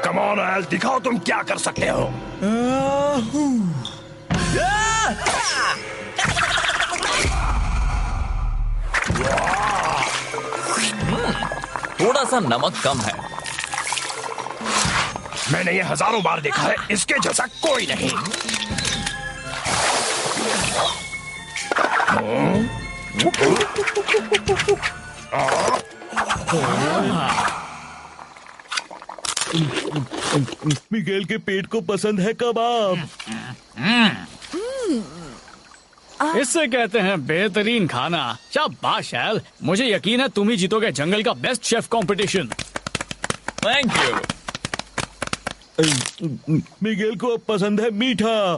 Come on L, दिखाओ तुम क्या कर सकते हो। थोड़ा सा नमक कम है। मैंने ये हजारों बार देखा है, इसके जैसा कोई नहीं। मिगेल के पेट को पसंद है कबाब। इससे कहते हैं बेहतरीन खाना। शाबाश एल, मुझे यकीन है तुम ही जीतोगे जंगल का best chef competition. Thank you. Miguel को पसंद है मीठा।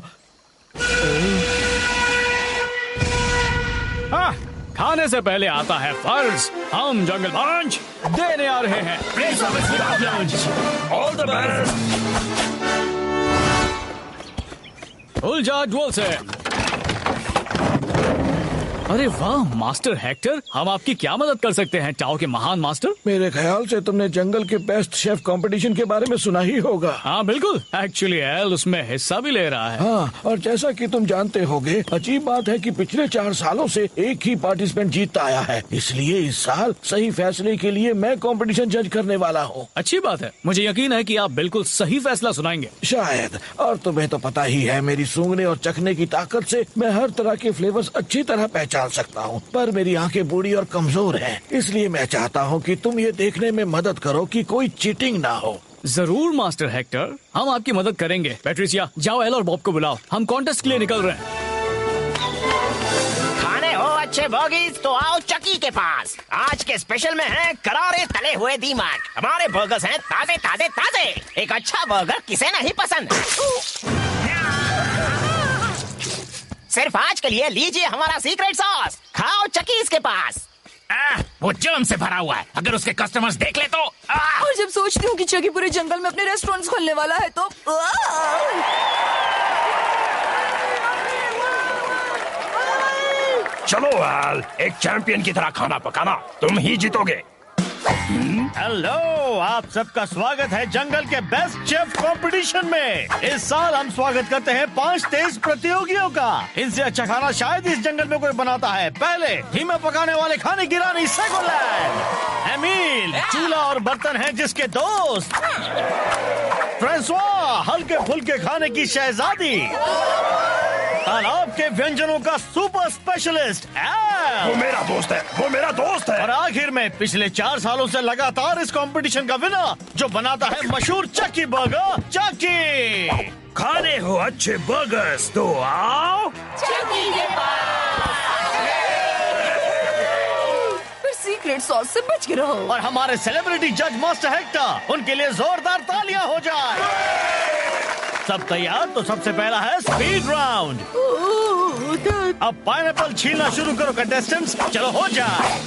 खाने से पहले आता है फर्ज। हम जंगल पंच देने आ रहे हैं। All the best. उलझा ड्वल से। अरे वाह मास्टर हेक्टर, हम आपकी क्या मदद कर सकते हैं टाओ के महान मास्टर? मेरे ख्याल से तुमने जंगल के बेस्ट शेफ कंपटीशन के बारे में सुना ही होगा। हाँ बिल्कुल, एक्चुअली एल उसमें हिस्सा भी ले रहा है। हाँ, और जैसा कि तुम जानते होगे, अजीब बात है कि पिछले 4 सालों से एक ही पार्टिसिपेंट जीतता आया है। इसलिए इस साल सही फैसले के लिए मैं कंपटीशन जज करने वाला हूँ। अच्छी बात है, मुझे यकीन है कि आप बिल्कुल सही फैसला सुनाएंगे। शायद, और तुम्हें तो पता ही है मेरी सूंघने और चखने की ताकत से मैं हर तरह के फ्लेवर्स अच्छी तरह पहचान सकता हूँ, पर मेरी आंखें बूढ़ी और कमजोर हैं। इसलिए मैं चाहता हूँ कि तुम ये देखने में मदद करो कि कोई चीटिंग ना हो। जरूर मास्टर हेक्टर, हम आपकी मदद करेंगे। पैट्रिसिया, जाओ एल और बॉब को बुलाओ, हम कॉन्टेस्ट के लिए निकल रहे हैं। खाने हो अच्छे बर्गीज तो आओ चकी के पास। आज के स्पेशल में है करारे तले हुए दीमक। हमारे बर्गर्स हैं ताजे ताजे ताजे। एक अच्छा बर्गर किसे नहीं पसंद। सिर्फ आज के लिए लीजिए हमारा सीक्रेट सॉस। खाओ चकीज के पास। वो जर्म से भरा हुआ है, अगर उसके कस्टमर्स देख ले तो। और जब सोचती हूँ कि चकी पूरे जंगल में अपने रेस्टोरेंट्स खोलने वाला है तो चलो एल, एक चैंपियन की तरह खाना पकाना, तुम ही जीतोगे। हेलो, आप सबका स्वागत है जंगल के बेस्ट शेफ कंपटीशन में। इस साल हम स्वागत करते हैं 5 तेज प्रतियोगियों का। इनसे अच्छा खाना शायद इस जंगल में कोई बनाता है। पहले धीमे पकाने वाले खाने गिरानी सेगोलैंड। एमील चूल्हा और बर्तन हैं जिसके दोस्त। फ्रांसवा हल्के फुल्के खाने की शहजादी। तालाब के व्यंजनों का सुपर स्पेशलिस्ट वो मेरा दोस्त है, वो मेरा दोस्त है। और आखिर में पिछले 4 सालों से लगातार इस कंपटीशन का विनर जो बनाता है मशहूर चकी बर्गर, चकी। खाने हो अच्छे बर्गर्स तो आओ चकी के पास। फिर सीक्रेट सॉस से बच के रहो। और हमारे सेलिब्रिटी जज मास्टर हेक्टर, उनके लिए जोरदार तालियां हो जाए। सब तैयार? तो सबसे पहला है स्पीड राउंड। अब पाइनएप्पल छीलना शुरू करो कंटेस्टेंट्स, चलो हो जाए।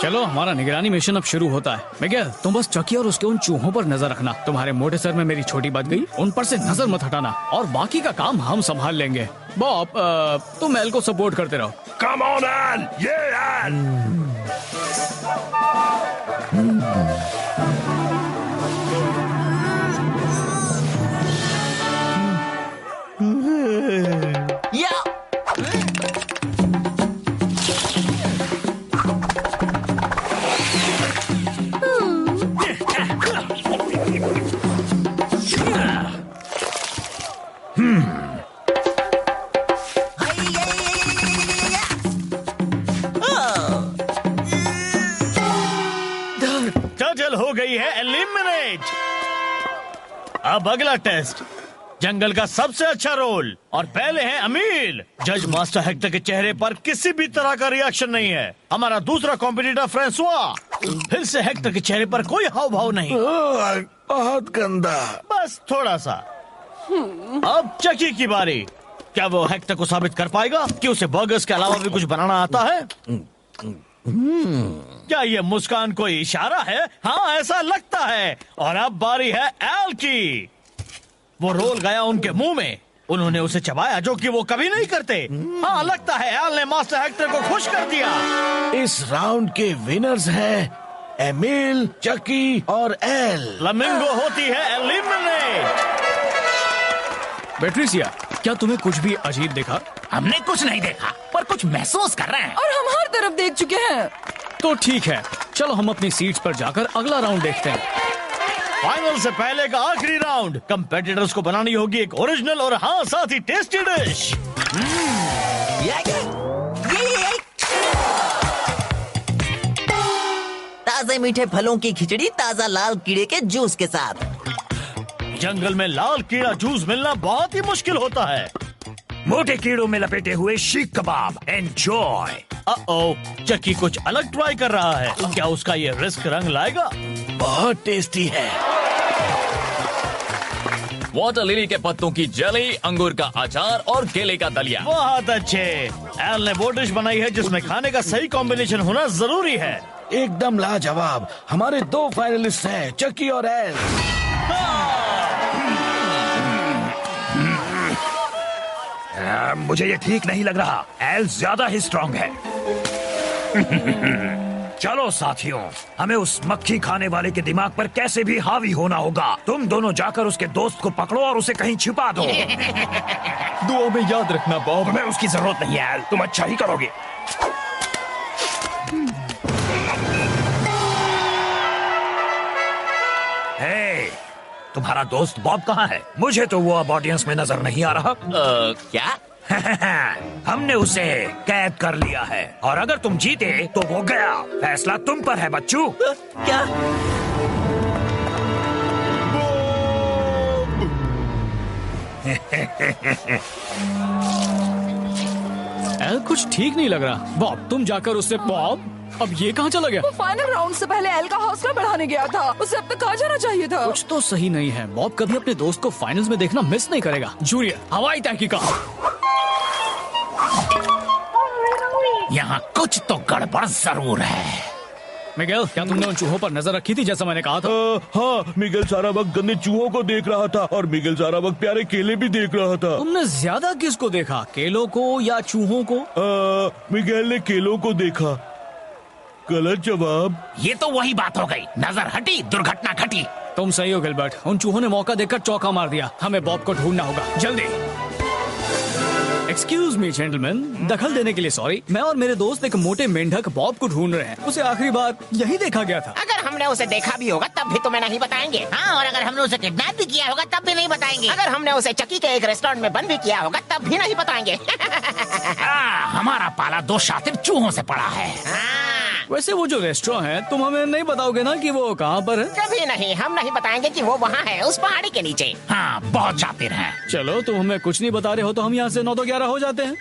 चलो हमारा निगरानी मिशन अब शुरू होता है। मिगेल, तुम बस चकी और उसके उन चूहों पर नजर रखना। तुम्हारे मोटे सर में मेरी छोटी बात गई, उन पर से नजर मत हटाना, और बाकी का काम हम संभाल लेंगे। बॉब, तुम एल को सपोर्ट करते रहो। कम ऑन एल, ये एल। टर्टल हो गई है एलिमिनेट। अब अगला टेस्ट, जंगल का सबसे अच्छा रोल। और पहले है अमील। जज मास्टर हेक्टर के चेहरे पर किसी भी तरह का रिएक्शन नहीं है। हमारा दूसरा कॉम्पिटिटर फ्रांसवा, फिर से हेक्टर के चेहरे पर कोई हाव भाव नहीं। बहुत गंदा। बस थोड़ा सा। अब चकी की बारी। क्या वो हेक्टर को साबित कर पाएगा कि उसे बर्गर्स के अलावा भी कुछ बनाना आता है? क्या ये मुस्कान कोई इशारा है? हाँ, ऐसा लगता है। और अब बारी है एल की। वो रोल गया उनके मुंह में, उन्होंने उसे चबाया, जो कि वो कभी नहीं करते। हाँ, लगता है एल ने मास्टर हेक्टर को खुश कर दिया। इस राउंड के विनर्स हैं एमिल, चकी और एल। फ्लेमिंगो होती है एलिमिनेट। पेट्रिसिया, क्या तुम्हें कुछ भी अजीब दिखा? हमने कुछ नहीं देखा, पर कुछ महसूस कर रहे हैं। और हम हर तरफ देख चुके हैं। तो ठीक है, चलो हम अपनी सीट्स पर जाकर अगला राउंड देखते हैं। फाइनल से पहले का आखिरी राउंड। कंपेटिटर्स को बनानी होगी एक ओरिजिनल और हाँ साथ ही टेस्टी डिश। ताजे मीठे फलों की खिचड़ी ताजा लाल कीड़े के जूस के साथ। जंगल में लाल कीड़ा जूस मिलना बहुत ही मुश्किल होता है। मोटे कीड़ों में लपेटे हुए शीख कबाब। एंजॉय। चक्की कुछ अलग ट्राई कर रहा है। क्या उसका ये रिस्क रंग लाएगा? बहुत टेस्टी है। वाटर लिली के पत्तों की जेली, अंगूर का अचार और केले का दलिया। बहुत अच्छे। एल ने वो डिश बनाई है जिसमें खाने का सही कॉम्बिनेशन होना जरूरी है। एकदम लाजवाब। हमारे 2 फाइनलिस्ट हैं, चकी और एल। मुझे ये ठीक नहीं लग रहा। एल ज्यादा ही स्ट्रांग है। चलो साथियों, हमें उस मक्खी खाने वाले के दिमाग पर कैसे भी हावी होना होगा। तुम दोनों जाकर उसके दोस्त को पकड़ो और उसे कहीं छिपा दो। दुआ में याद रखना बॉब। तुम्हें उसकी जरूरत नहीं है एल, तुम अच्छा ही करोगे। हे, तुम्हारा दोस्त बॉब कहाँ है? मुझे तो वो अब ऑडियंस में नजर नहीं आ रहा। क्या? हमने उसे कैद कर लिया है और अगर तुम जीते तो वो गया। फैसला तुम पर है बच्चू। क्या? एल कुछ ठीक नहीं लग रहा। बॉब, तुम जाकर उससे। बॉब, अब ये कहाँ चला गया? वो फाइनल राउंड से पहले एल का हौसला बढ़ाने गया था। उसे अब तक कहाँ जाना चाहिए था। कुछ तो सही नहीं है। बॉब कभी अपने दोस्त को फाइनल्स में देखना मिस नहीं करेगा। जूनियर, हवाई तहकीकात। यहाँ कुछ तो गड़बड़ जरूर है। मिगेल, क्या तुमने उन चूहों पर नजर रखी थी जैसा मैंने कहा था? हाँ, मिगेल सारा वक्त गंदे चूहों को देख रहा था और मिगेल सारा वक्त प्यारे केले भी देख रहा था। तुमने ज्यादा किसको देखा, केलों को या चूहों को? मिगेल ने केलों को देखा। गलत जवाब। ये तो वही बात हो गई। नजर हटी, दुर्घटना घटी। तुम सही हो गिलबर्ट। उन चूहों ने मौका देकर चौका मार दिया। हमें बॉब को ढूंढना होगा, जल्दी। एक्सक्यूज मी जेंटलमैन, दखल देने के लिए सॉरी। मैं और मेरे दोस्त एक मोटे मेंढक बॉब को ढूंढ रहे हैं। उसे आखिरी बार यही देखा गया था। अगर हमने उसे देखा भी होगा तब भी तुम्हें नहीं बताएंगे। हाँ, और अगर हमने उसे किडनैप भी किया होगा तब भी नहीं बताएंगे। अगर हमने उसे चक्की के एक रेस्टोरेंट में बंद भी किया होगा तब भी नहीं बताएंगे। हमारा पाला 2 शातिर चूहों से पड़ा है। वैसे वो जो रेस्टोरेंट है, तुम हमें नहीं बताओगे ना कि वो कहाँ पर है? कभी नहीं, हम नहीं बताएंगे कि वो वहाँ है, उस पहाड़ी के नीचे। हाँ, बहुत शातिर हैं। चलो, तुम हमें कुछ नहीं बता रहे हो तो हम यहाँ से 9 तो 11 हो जाते हैं।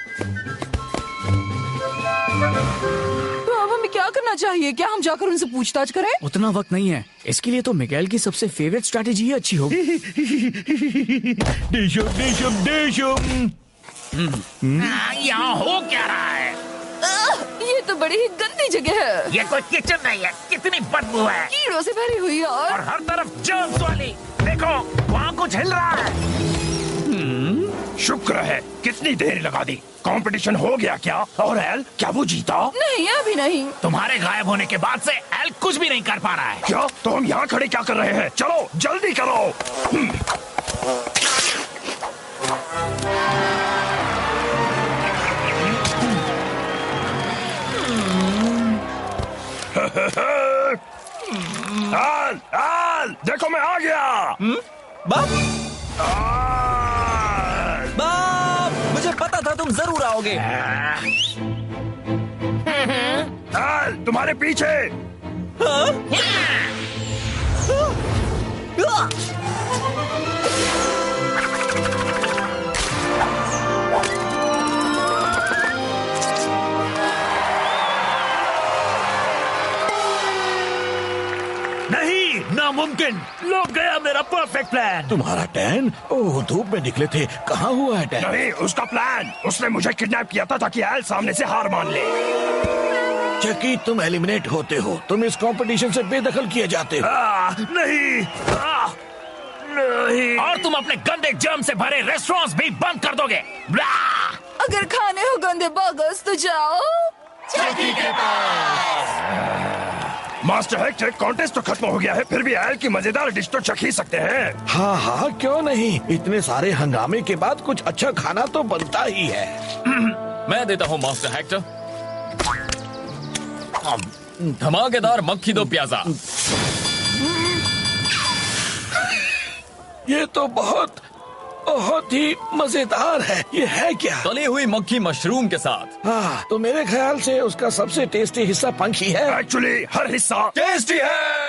तो अब हमें क्या करना चाहिए? क्या हम जाकर उनसे पूछताछ करें? उतना वक्त नहीं है। इसके लिए तो मिगेल की सबसे फेवरेट स्ट्रैटेजी ही अच्छी होगी। यहाँ हो क्या रहा है? ये तो बड़ी ही गंदी जगह है। ये कोई किचन नहीं है। कितनी बदबू है कीड़ों से भरी हुई है और हर तरफ जर्म्स वाली। देखो, वहाँ कुछ हिल रहा है। शुक्र है, कितनी देर लगा दी। कंपटीशन हो गया क्या? और एल, क्या वो जीता? नहीं, अभी नहीं। तुम्हारे गायब होने के बाद से एल कुछ भी नहीं कर पा रहा है। क्या? तो हम यहाँ खड़े क्या कर रहे हैं? चलो जल्दी करो। एल, एल, देखो मैं आ गया। बाप, बाप, मुझे पता था तुम जरूर आओगे। एल, तुम्हारे पीछे। नहीं, नामुमकिन। लोग गया मेरा परफेक्ट प्लान। तुम्हारा टैन? ओह, धूप में निकले थे। कहाँ हुआ है टैन? नहीं, उसका प्लान। उसने मुझे किडनैप किया था ताकि एल सामने से हार मान ले। चकी, तुम एलिमिनेट होते हो। तुम इस कंपटीशन से बेदखल किए जाते हो। नहीं, नहीं। और तुम अपने गंदे जर्म से भरे रेस्टोरेंट्स भी बंद कर दोगे। अगर खाने हो गंदे बर्गर्स तो जाओ चक्की के पास। मास्टर हेक्टर, कॉन्टेस्ट तो खत्म हो गया है, फिर भी आयल की मजेदार डिश तो चख ही सकते हैं। हाँ हाँ, क्यों नहीं। इतने सारे हंगामे के बाद कुछ अच्छा खाना तो बनता ही है। मैं देता हूँ मास्टर हेक्टर। धमाकेदार मक्खी दो प्याजा। ये तो बहुत ही मजेदार है। ये है क्या? तली हुई मक्खी मशरूम के साथ। हाँ, तो मेरे ख्याल से उसका सबसे टेस्टी हिस्सा पंख ही है। एक्चुअली हर हिस्सा टेस्टी है।